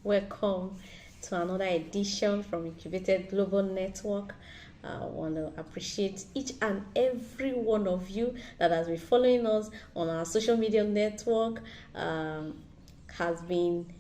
Welcome to another edition from Incubated Global Network. I want to appreciate each and every one of you that has been following us on our social media network, has been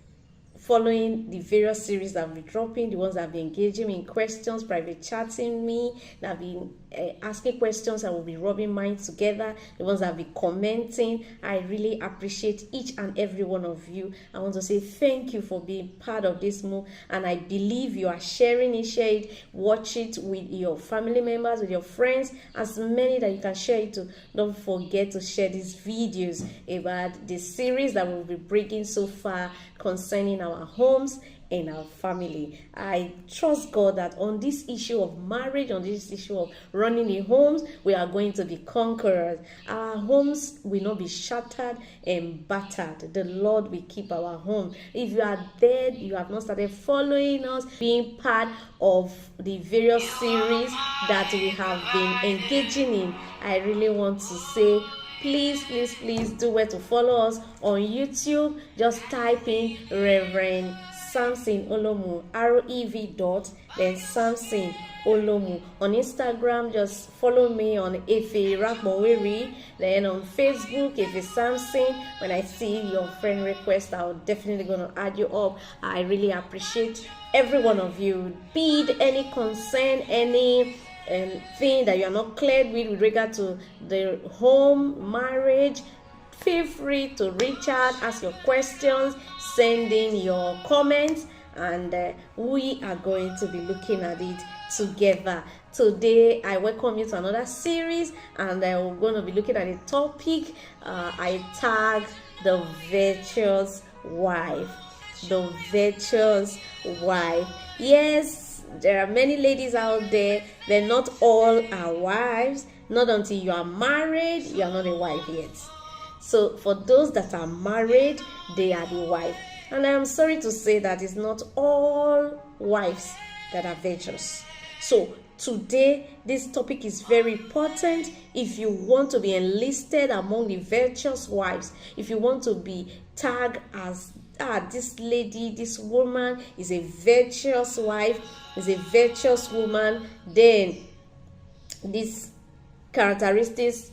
following the various series that I've been dropping, the ones that have been engaging me in questions, private chatting me, that have been asking questions, I will be rubbing minds together, the ones that have been commenting. I really appreciate each and every one of you. I want to say thank you for being part of this move, and I believe you are sharing it, share it, watch it with your family members, with your friends, as many that you can share it to. Don't forget to share these videos about the series that we'll be bringing so far concerning our homes and our family. I trust God that on this issue of marriage, on this issue of running the homes, we are going to be conquerors. Our homes will not be shattered and battered. The Lord will keep our home. If you are dead, you have not started following us, being part of the various series that we have been engaging in, I really want to say, please do well to follow us on YouTube. Just type in Reverend Samson Olomu, REV. Then Samson Olomu. On Instagram, just follow me on Efe Rakmoweri. Then on Facebook, Efe Samson. When I see your friend request, I'll definitely gonna add you up. I really appreciate every one of you. Be it any concern, any thing that you are not cleared with regard to the home, marriage, feel free to reach out, ask your questions, send in your comments, and we are going to be looking at it together. Today I welcome you to another series, and we're going to be looking at a topic I tagged the virtuous wife. The virtuous wife. Yes, there are many ladies out there. They're not all are wives. Not until you are married, you are not a wife yet. So for those that are married, they are the wife. And I am sorry to say that it's not all wives that are virtuous. So today, this topic is very important. If you want to be enlisted among the virtuous wives, if you want to be tagged as this lady, this woman is a virtuous wife, is a virtuous woman, then these characteristics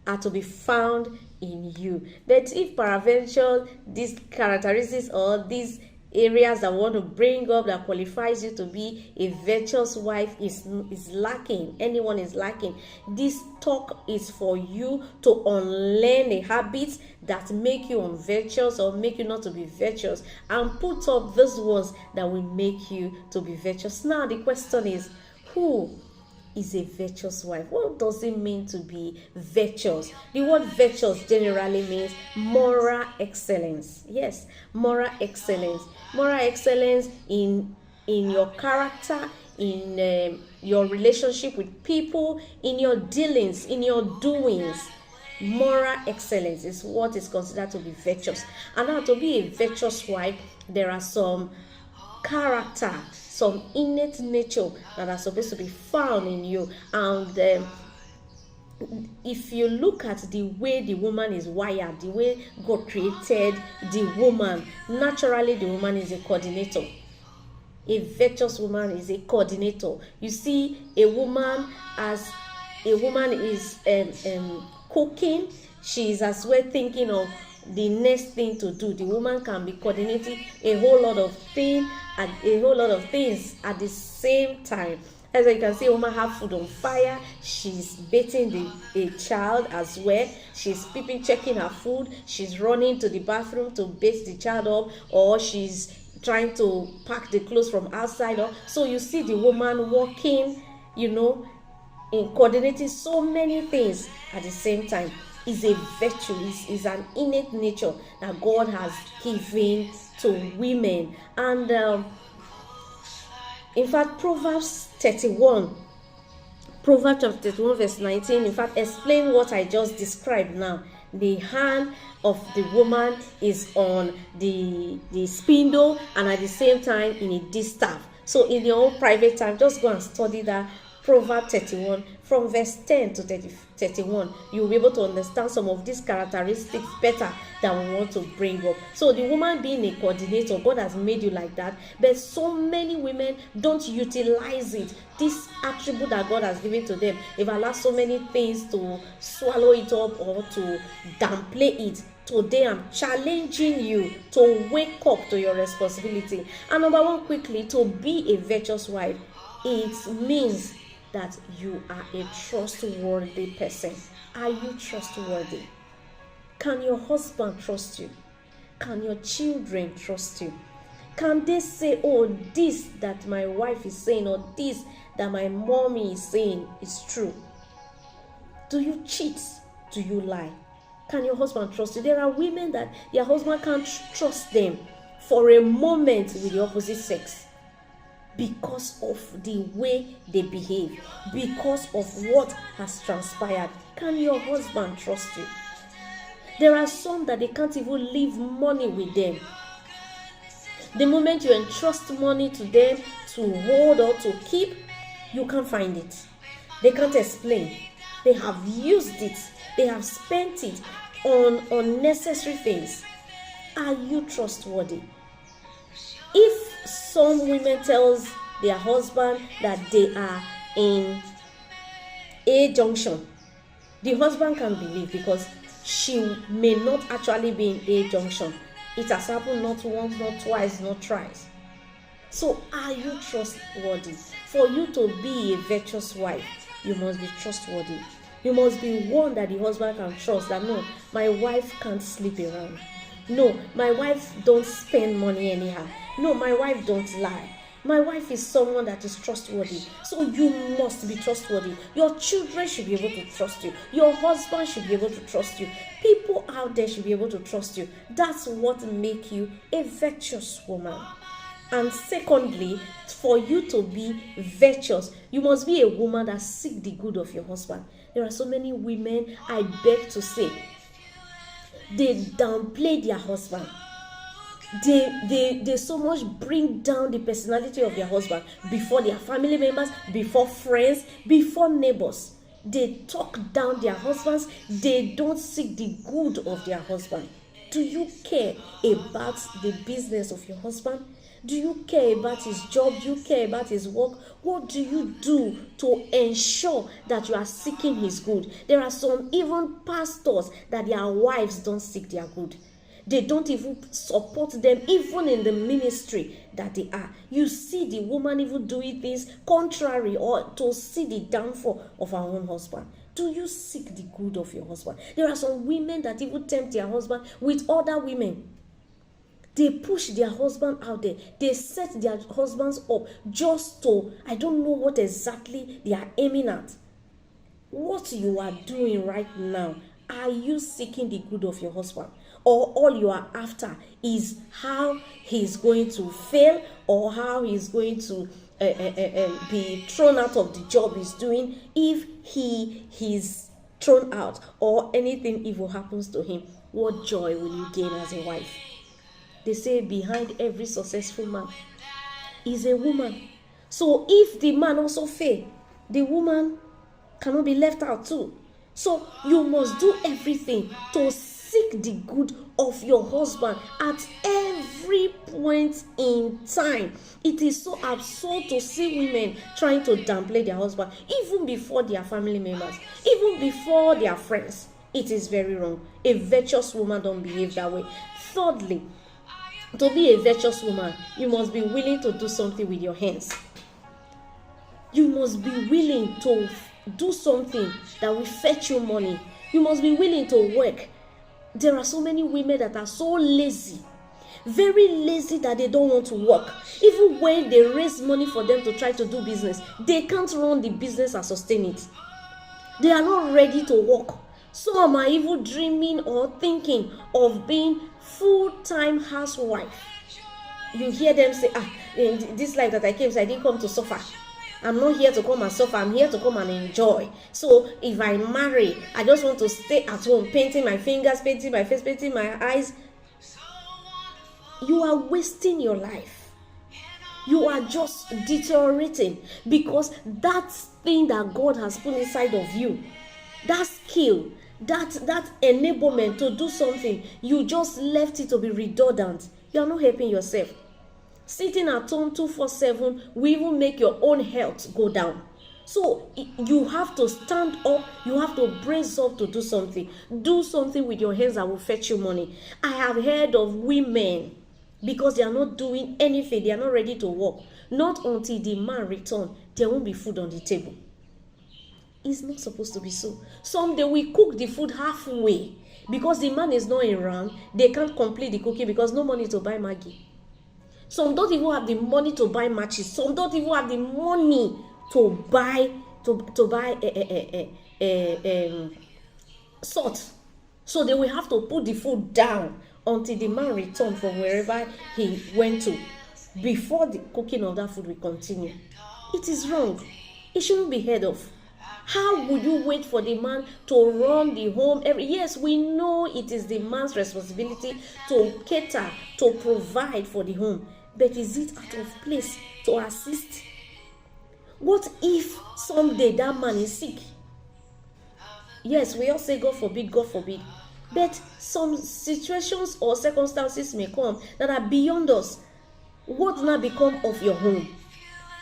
are to be found in you. But if peradventure these characteristics or these areas that want to bring up that qualifies you to be a virtuous wife is lacking, anyone is lacking, this talk is for you to unlearn the habits that make you unvirtuous or make you not to be virtuous, and put up those ones that will make you to be virtuous. Now the question is, who is a virtuous wife? What does it mean to be virtuous? The word virtuous generally means moral excellence. Yes, moral excellence. Moral excellence in your character, in your relationship with people, in your dealings, in your doings. Moral excellence is what is considered to be virtuous. And now, to be a virtuous wife, there are some character, some innate nature that are supposed to be found in you. And if you look at the way the woman is wired, the way God created the woman, naturally the woman is a coordinator. A virtuous woman is a coordinator. You see, a woman is cooking, she is as well thinking of the next thing to do. The woman can be coordinating a whole lot of things at the same time. As you can see, a woman have food on fire. She's bathing a child as well. She's peeping, checking her food. She's running to the bathroom to bathe the child up, or she's trying to pack the clothes from outside. So you see the woman working, in coordinating so many things at the same time. Is a virtue, is an innate nature that God has given to women. And in fact, Proverbs chapter 31 verse 19, in fact, explain what I just described now. The hand of the woman is on the spindle, and at the same time in a distaff. So in your own private time, just go and study that Proverbs 31 from verse 10 to 31, you'll be able to understand some of these characteristics better than we want to bring up. So the woman being a coordinator, God has made you like that, but so many women don't utilize it, this attribute that God has given to them. They've allowed so many things to swallow it up or to downplay it. Today I'm challenging you to wake up to your responsibility. And number one, quickly, to be a virtuous wife, it means that you are a trustworthy person. Are you trustworthy? Can your husband trust you? Can your children trust you? Can they say, oh, this that my wife is saying or this that my mommy is saying is true? Do you cheat? Do you lie? Can your husband trust you? There are women that their husband can't trust them for a moment with the opposite sex because of the way they behave, because of what has transpired. Can your husband trust you? There are some that they can't even leave money with them. The moment you entrust money to them to hold or to keep, you can't find it. They can't explain. They have used it. They have spent it on unnecessary things. Are you trustworthy? If some women tells their husband that they are in a junction, the husband can believe because she may not actually be in a junction. It has happened not once, not twice, not thrice. So are you trustworthy? For you to be a virtuous wife, you must be trustworthy. You must be one that the husband can trust, that no, my wife can't sleep around. No, my wife don't spend money anyhow. No, my wife don't lie. My wife is someone that is trustworthy. So you must be trustworthy. Your children should be able to trust you. Your husband should be able to trust you. People out there should be able to trust you. That's what makes you a virtuous woman. And secondly, for you to be virtuous, you must be a woman that seeks the good of your husband. There are so many women, I beg to say, they downplay their husband. They so much bring down the personality of their husband before their family members, before friends, before neighbors. They talk down their husbands. They don't seek the good of their husband. Do you care about the business of your husband? Do you care about his job? Do you care about his work? What do you do to ensure that you are seeking his good? There are some even pastors that their wives don't seek their good. They don't even support them, even in the ministry that they are. You see the woman even doing things contrary or to see the downfall of her own husband. Do you seek the good of your husband? There are some women that even tempt their husband with other women. They push their husband out there. They set their husbands up just to, I don't know what exactly they are aiming at. What you are doing right now, are you seeking the good of your husband? Or all you are after is how he's going to fail or how he's going to be thrown out of the job he's doing if he's thrown out or anything evil happens to him? What joy will you gain as a wife? They say behind every successful man is a woman. So if the man also fail, the woman cannot be left out too. So you must do everything to seek the good of your husband at every point in time. It is so absurd to see women trying to downplay their husband, even before their family members, even before their friends. It is very wrong. A virtuous woman don't behave that way. Thirdly, to be a virtuous woman, you must be willing to do something with your hands. You must be willing to do something that will fetch you money. You must be willing to work. There are so many women that are so lazy, very lazy, that they don't want to work. Even when they raise money for them to try to do business, they can't run the business and sustain it. They are not ready to work. Some are even dreaming or thinking of being full-time housewife. You hear them say, in this life that I came, so I didn't come to suffer. I'm not here to come and suffer. I'm here to come and enjoy. So if I marry, I just want to stay at home, painting my fingers, painting my face, painting my eyes. You are wasting your life. You are just deteriorating, because that thing that God has put inside of you, that skill, that enablement to do something, you just left it to be redundant. You are not helping yourself. Sitting at home 247 will even make your own health go down. So you have to stand up, you have to brace up to do something. Do something with your hands that will fetch you money. I have heard of women, because they are not doing anything, they are not ready to work. Not until the man return, there won't be food on the table. It's not supposed to be so. Someday we cook the food halfway. Because the man is not around, they can't complete the cooking because no money to buy Maggi. Some don't even have the money to buy matches. Some don't even have the money to buy salt. So they will have to put the food down until the man returns from wherever he went to, before the cooking of that food will continue. It is wrong. It shouldn't be heard of. How would you wait for the man to run the home? Yes, we know it is the man's responsibility to cater, to provide for the home. But is it out of place to assist? What if someday that man is sick? Yes, we all say God forbid, God forbid. But some situations or circumstances may come that are beyond us. What now become of your home?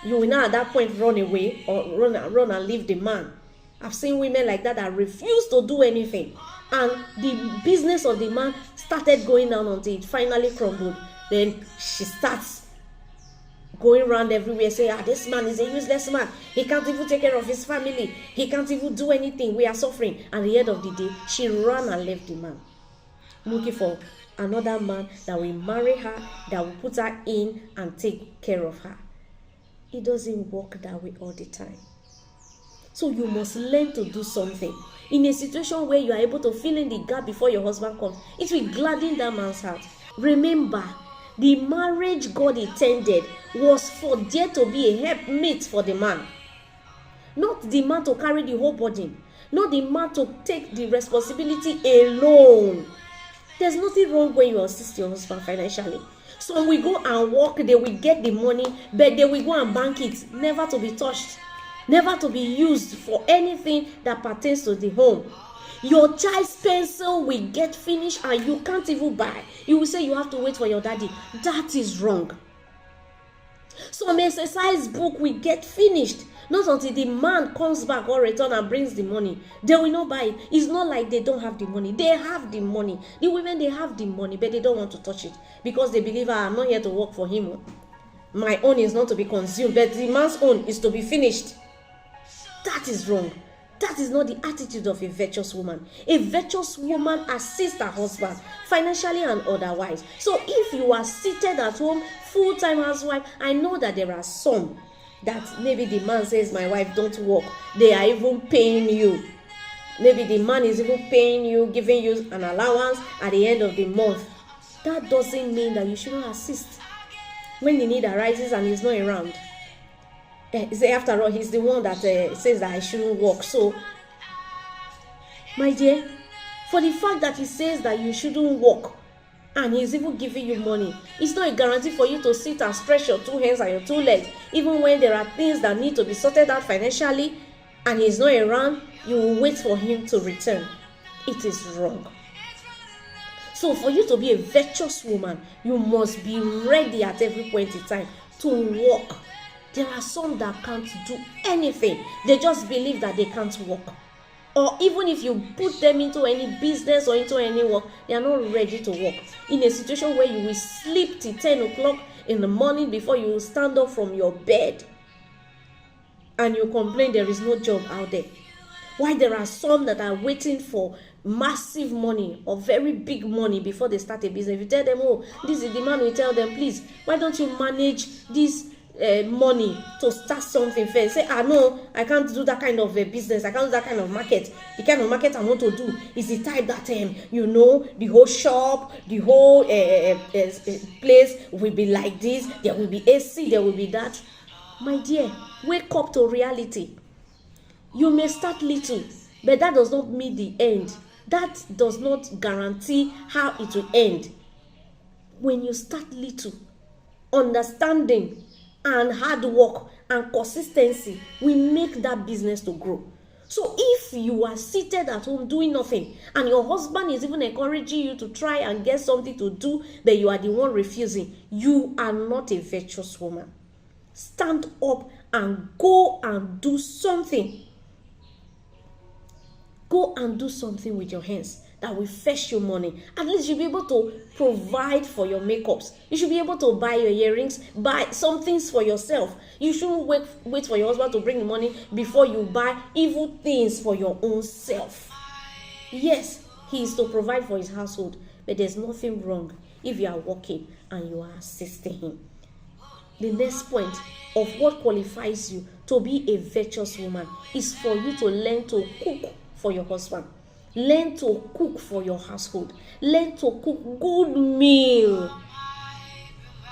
You will now at that point run away or run and leave the man. I've seen women like that refuse to do anything. And the business of the man started going down until it finally crumbled. Then she starts going around everywhere saying, this man is a useless man. He can't even take care of his family. He can't even do anything. We are suffering. And at the end of the day, she ran and left the man, looking for another man that will marry her, that will put her in and take care of her. It doesn't work that way all the time. So you must learn to do something. In a situation where you are able to fill in the gap before your husband comes, it will gladden that man's heart. Remember, the marriage God intended was for there to be a helpmate for the man. Not the man to carry the whole burden. Not the man to take the responsibility alone. There's nothing wrong when you assist your husband financially. Some will go and work, they will get the money, but they will go and bank it, never to be touched, never to be used for anything that pertains to the home. Your child's pencil will get finished and you can't even buy. You will say you have to wait for your daddy. That is wrong. Some exercise book will get finished, not until the man comes back or return and brings the money. They will not buy it. It's not like they don't have the money. They have the money. The women, they have the money, but they don't want to touch it because they believe, I'm not here to work for him. My own is not to be consumed, but the man's own is to be finished. That is wrong. That is not the attitude of a virtuous woman. A virtuous woman assists her husband financially and otherwise. So if you are seated at home, full-time housewife, I know that there are some that maybe the man says, my wife don't work. They are even paying you. Maybe the man is even paying you, giving you an allowance at the end of the month. That doesn't mean that you shouldn't assist when the need arises and he's not around. After all, he's the one that says that I shouldn't work. So, my dear, for the fact that he says that you shouldn't work and he's even giving you money, it's not a guarantee for you to sit and stretch your two hands and your two legs. Even when there are things that need to be sorted out financially and he's not around, you will wait for him to return. It is wrong. So for you to be a virtuous woman, you must be ready at every point in time to work. There are some that can't do anything. They just believe that they can't work. Or even if you put them into any business or into any work, they are not ready to work. In a situation where you will sleep till 10 o'clock in the morning before you stand up from your bed and you complain there is no job out there. Why there are some that are waiting for massive money or very big money before they start a business. If you tell them, oh, this is the man, we tell them, please, why don't you manage this money to start something first? Say, no, I can't do that kind of business. I can't do that kind of market. The kind of market I want to do is the type that, the whole shop, the whole place will be like this. There will be AC, there will be that. My dear, wake up to reality. You may start little, but that does not mean the end. That does not guarantee how it will end. When you start little, understanding and hard work and consistency will make that business to grow. So if you are seated at home doing nothing, and your husband is even encouraging you to try and get something to do, but you are the one refusing, you are not a virtuous woman. Stand up and go and do something. Go and do something with your hands that will fetch you money. At least you'll be able to provide for your makeups. You should be able to buy your earrings, buy some things for yourself. You shouldn't wait for your husband to bring the money before you buy evil things for your own self. Yes, he is to provide for his household, but there's nothing wrong if you are working and you are assisting him. The next point of what qualifies you to be a virtuous woman is for you to learn to cook for your husband. Learn to cook for your household. Learn to cook good meal.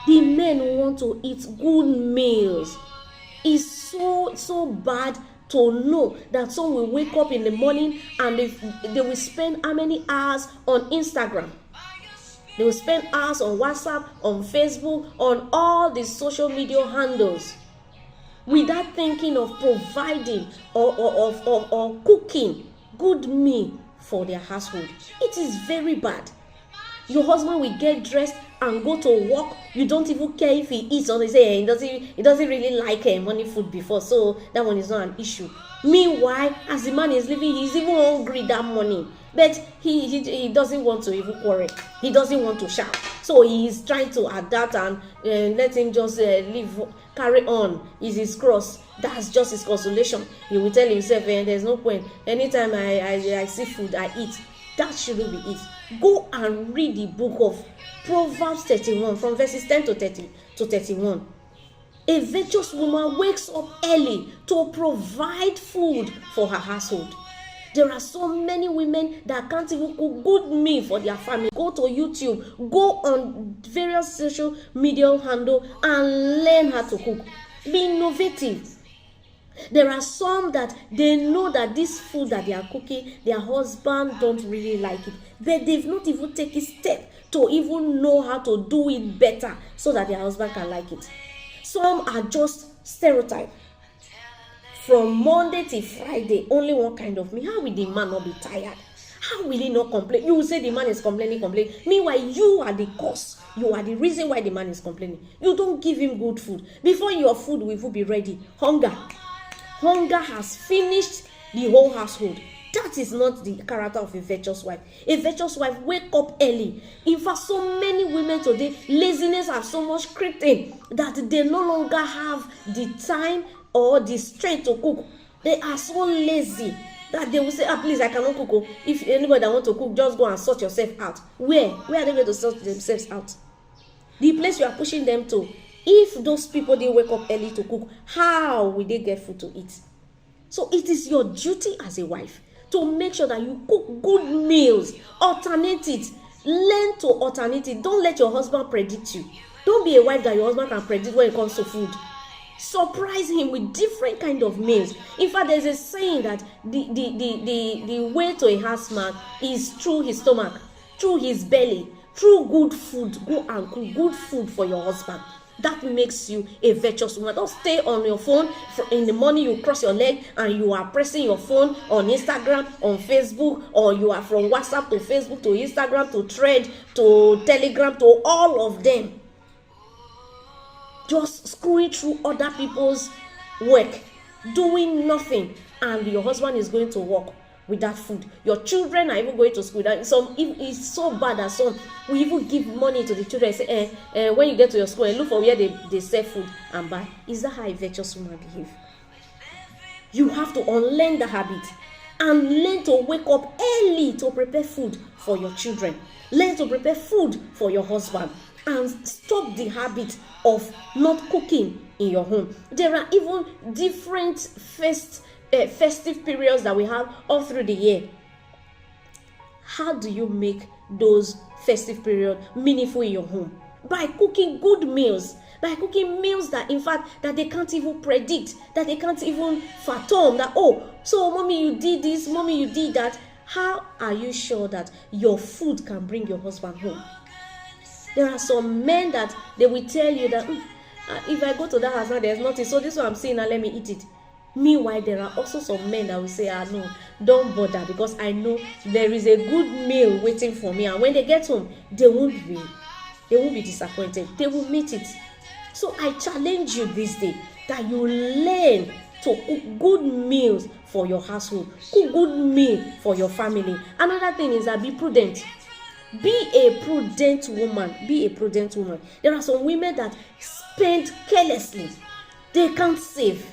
The men want to eat good meals. It's so bad to know that some will wake up in the morning and they will spend how many hours on Instagram. They will spend hours on WhatsApp, on Facebook, on all the social media handles, without thinking of providing or cooking good meal for their household. It is very bad. Your husband will get dressed and go to work. You don't even care if he eats, or they say he doesn't really like morning food before, so that one is not an issue. Meanwhile, as the man is leaving, he's even hungry that morning, but he doesn't want to even quarrel. He doesn't want to shout, so he is trying to adapt and let him just live, carry on. Is his cross. That's just his consolation. He will tell himself, there's no point. Anytime I see food, I eat. That shouldn't be it. Go and read the book of Proverbs 31 from verses 10 to 31. A virtuous woman wakes up early to provide food for her household. There are so many women that can't even cook good meal for their family. Go to YouTube, go on various social media handles and learn how to cook. Be innovative. There are some that they know that this food that they are cooking, their husband don't really like it, but they've not even taken step to even know how to do it better so that their husband can like it. Some are just stereotype. From Monday to Friday, only one kind of meal. How will the man not be tired? How will he not complain? You will say the man is complaining. Meanwhile, you are the cause. You are the reason why the man is complaining. You don't give him good food. Before your food will be ready, Hunger has finished the whole household. That is not the character of a virtuous wife. A virtuous wife wake up early. In fact, so many women today, laziness has so much crept in that they no longer have the time or the strength to cook. They are so lazy that they will say, please, I cannot cook. If anybody that want to cook, just go and sort yourself out. Where are they going to sort themselves out? The place you are pushing them to. If those people didn't wake up early to cook, how will they get food to eat? So it is your duty as a wife to make sure that you cook good meals. Alternate it. Learn to alternate it. Don't let your husband predict you. Don't be a wife that your husband can predict when it comes to food. Surprise him with different kind of meals. In fact, there's a saying that the way to a husband is through his stomach, through his belly, through good food. Go and cook good food for your husband. That makes you a virtuous woman. Don't stay on your phone. In the morning, you cross your leg and you are pressing your phone on Instagram, on Facebook, or you are from WhatsApp to Facebook to Instagram to Thread to Telegram to all of them. Just screwing through other people's work, doing nothing, and your husband is going to work with that food. Your children are even going to school. That it's so bad that some we even give money to the children and say, when you get to your school, look for where they sell food and buy. Is that how a virtuous woman behave? You have to unlearn the habit and learn to wake up early to prepare food for your children. Learn to prepare food for your husband and stop the habit of not cooking in your home. There are even different festive periods that we have all through the year. How do you make those festive periods meaningful in your home? By cooking good meals, by cooking meals that in fact that they can't even predict, that they can't even fathom that, so mommy you did this, mommy you did that. How are you sure that your food can bring your husband home? There are some men that they will tell you that if I go to that house now, there's nothing, so this one I'm seeing now, let me eat it. Meanwhile, there are also some men that will say, no, don't bother, because I know there is a good meal waiting for me, and when they get home, they won't be disappointed. They will meet it. So I challenge you this day that you learn to cook good meals for your household, cook good meal for your family. Another thing is that be prudent. Be a prudent woman. Be a prudent woman. There are some women that spend carelessly. They can't save.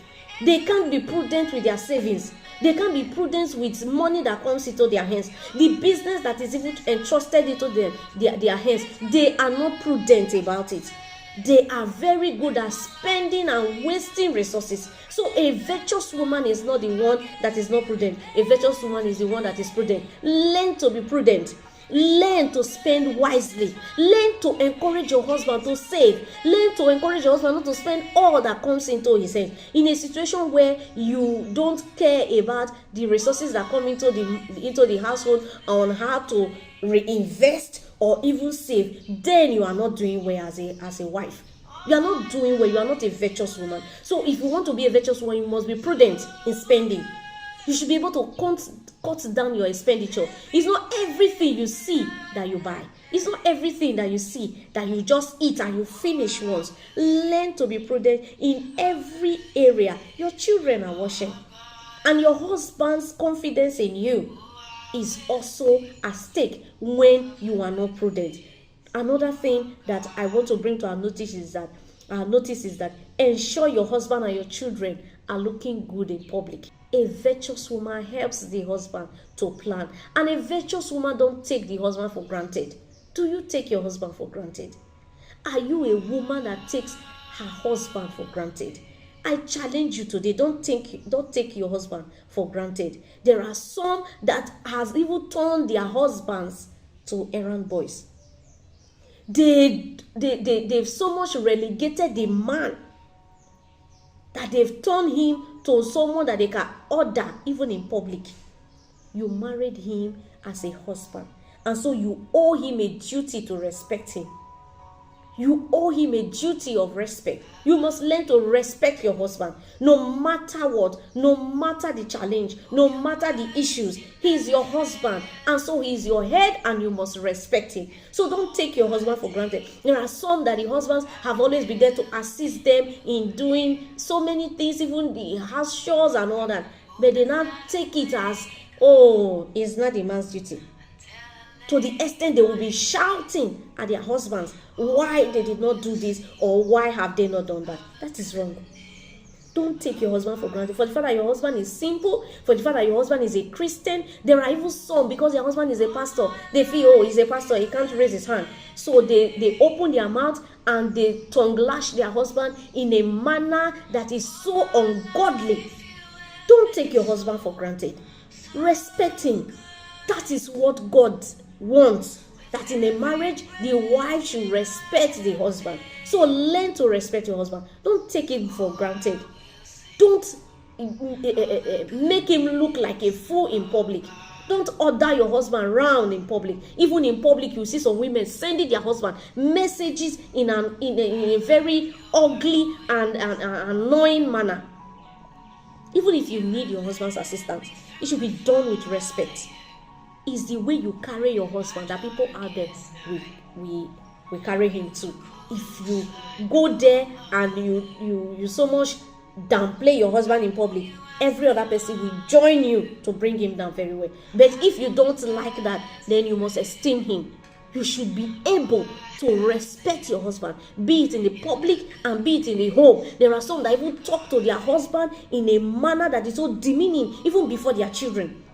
They can't be prudent with their savings. They can't be prudent with money that comes into their hands. The business that is even entrusted into their hands, they are not prudent about it. They are very good at spending and wasting resources. So a virtuous woman is not the one that is not prudent. A virtuous woman is the one that is prudent. Learn to be prudent. Learn to spend wisely. Learn to encourage your husband to save. Learn to encourage your husband not to spend all that comes into his hand. In a situation where you don't care about the resources that come into the household on how to reinvest or even save, then you are not doing well as a wife. You are not doing well. You are not a virtuous woman. So if you want to be a virtuous woman, you must be prudent in spending. You should be able to cut down your expenditure. It's not everything you see that you buy. It's not everything that you see that you just eat and you finish once. Learn to be prudent in every area. Your children are watching, and your husband's confidence in you is also at stake when you are not prudent. Another thing that I want to bring to our notice is that ensure your husband and your children are looking good in public. A virtuous woman helps the husband to plan, and a virtuous woman don't take the husband for granted. Do you take your husband for granted? Are you a woman that takes her husband for granted? I challenge you today, don't take your husband for granted. There are some that has even turned their husbands to errand boys. They've so much relegated the man that they've turned him to someone that they can order even in public. You married him as a husband, and so you owe him a duty to respect him. You owe him a duty of respect. You must learn to respect your husband, no matter what, no matter the challenge, no matter the issues. He is your husband, and so he is your head, and you must respect him. So don't take your husband for granted. There are some that the husbands have always been there to assist them in doing so many things, even the house chores and all that. But they now take it as, it's not the man's duty. To the extent they will be shouting at their husbands why they did not do this or why have they not done that. That is wrong. Don't take your husband for granted. For the fact that your husband is simple, for the fact that your husband is a Christian, there are even some, because their husband is a pastor, they feel, he's a pastor, he can't raise his hand. So they open their mouth and they tongue lash their husband in a manner that is so ungodly. Don't take your husband for granted. Respect him. That is what God wants, that in a marriage the wife should respect the husband. So learn to respect your husband. Don't take him for granted. Don't make him look like a fool in public. Don't order your husband around in public. Even in public, you see some women sending their husband messages in a very ugly and annoying manner. Even if you need your husband's assistance, it should be done with respect. Is the way you carry your husband that people out there we carry him too. If you go there and you so much downplay your husband in public, every other person will join you to bring him down very well. But if you don't like that, then you must esteem him. You should be able to respect your husband, be it in the public and be it in the home. There are some that even talk to their husband in a manner that is so demeaning, even before their children.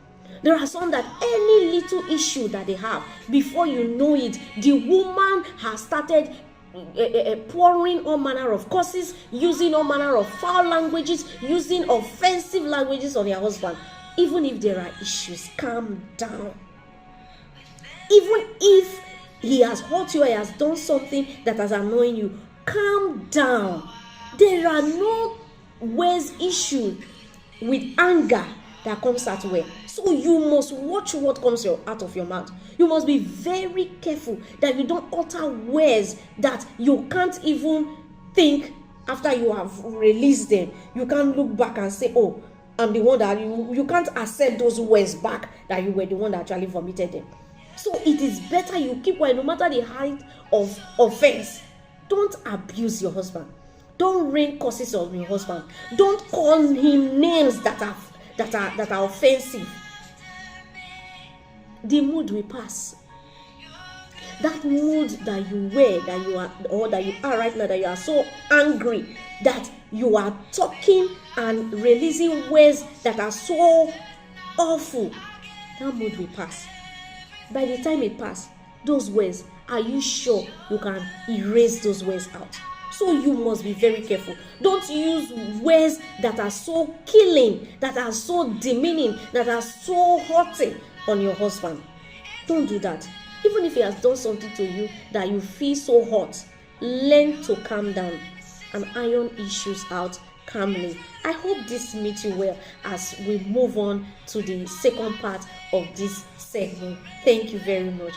There are some that any little issue that they have, before you know it, the woman has started pouring all manner of curses, using all manner of foul languages, using offensive languages on their husband. Even if there are issues, calm down. Even if he has hurt you or he has done something that has annoyed you, calm down. There are no ways issue with anger that comes out well. So you must watch what comes out of your mouth. You must be very careful that you don't utter words that you can't even think after you have released them, you can't look back and say, oh, I'm the one that you can't accept those words back that you were the one that actually vomited them. So it is better you keep quiet no matter the height of offense. Don't abuse your husband. Don't rain curses on your husband. Don't call him names that are offensive. The mood will pass. That mood that you were, that you are, or that you are right now, that you are so angry that you are talking and releasing words that are so awful, that mood will pass. By the time it passes, those words, are you sure you can erase those words out? So you must be very careful. Don't use words that are so killing, that are so demeaning, that are so hurting on your husband. Don't do that. Even if he has done something to you that you feel so hot, learn to calm down and iron issues out calmly. I hope this meets you well as we move on to the second part of this segment. Thank you very much.